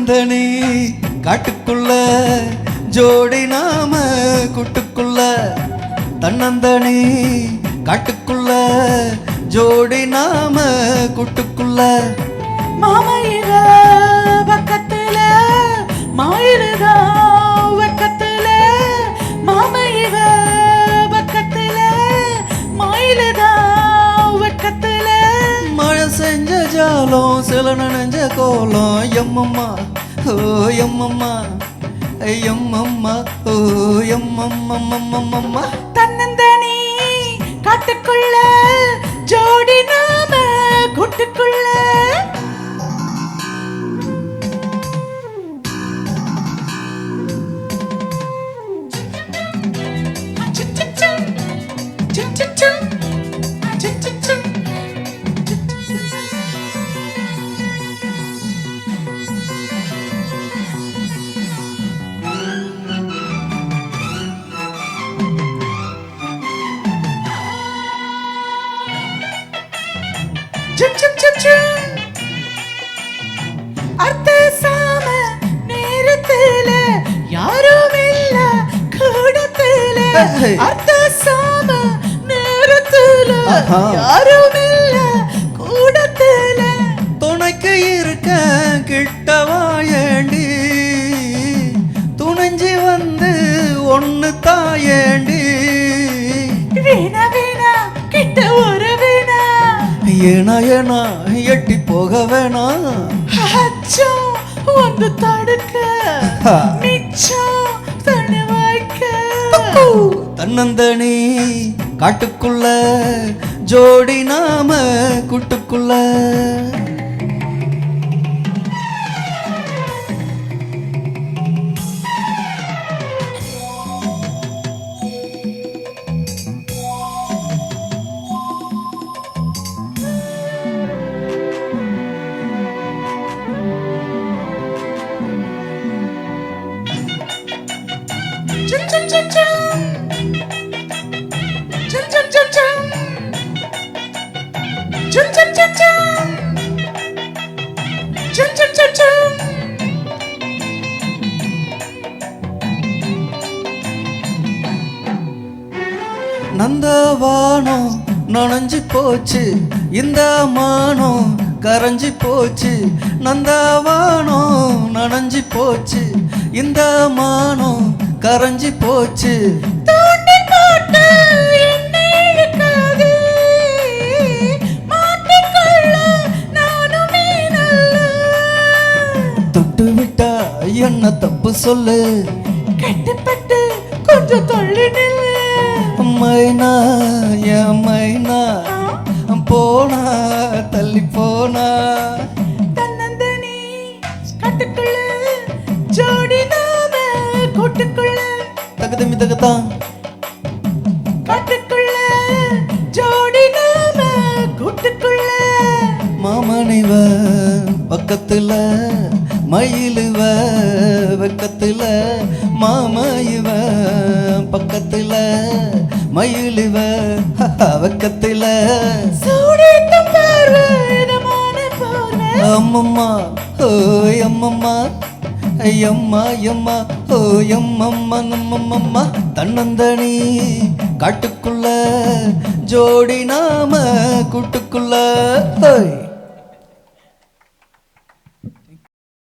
தன்னந்தனி காட்டுக்குள்ள ஜோடி நாம கூட்டுக்குள்ள தன்னந்தனி காட்டுக்குள்ள ஜோடி நாம கூட்டுக்குள்ள மாமையில பக்கத்துல மாயிலுதா பக்கத்துல மாமையில பக்கத்துல மாயிலுதா பக்கத்துல மழை செஞ்ச ஜாலம் சில நனைஞ்ச கோலம் எம்மம்மா ஓ எம்மம்மா எம்மம்மா ஓ எம்மம்மா தன்னந்தனி காட்டுக்குள்ள ஜோடி நாம கூட்டுக்குள்ள அர்த்த சாம நேரத்துல யாரும் இல்ல கூடத்துல அர்த்த சாம நேரத்துல யாரும் இல்ல கூடத்துல துணைக்கு இருக்க கிட்டவா ஏண்டி துணைஞ்சி வந்து ஒன்னு தாயேண்டி வீணா வீணா கிட்ட ஒரு வீணா ஏனா ஏனா எட்டி போக வேணா அச்சோ வந்து தடுக்க மிச்சம் தண்ணி வாய்க்க தன்னந்தனி காட்டுக்குள்ள ஜோடி நாம கூட்டுக்குள்ள நந்தவானம் நனைஞ்சு போச்சு இந்த மானம் கரைஞ்சி போச்சு நந்தவானம் நனைஞ்சு போச்சு இந்த மானம் கரைஞ்சி போச்சு தொட்டு விட்டா என்ன தப்பு சொல்லு கட்டுப்பட்டு கொஞ்சம் தள்ளி நில்லு மைனா என் மைனா போனா தள்ளி போனா தன்னந்தனி காட்டுக்குள்ள ஜோடி நாம கூட்டுக்குள்ள தகுதமி தகுதான் காட்டுக்குள்ள ஜோடி நாம கூட்டுக்குள்ள மாமணிவ பக்கத்துல மயிலுவ வெக்கத்துல மாமயிவ பக்கத்துல மயிலுவ வெக்கத்துல சூடித்தும் பார்வை இதமான பார்வை அம்மம்மா ஓ எம்மம்மா ஐயம்மா எம்மா ஓ எம்மம்மா நம்மம்மா தன்னந்தனி காட்டுக்குள்ள ஜோடி நாம கூட்டுக்குள்ள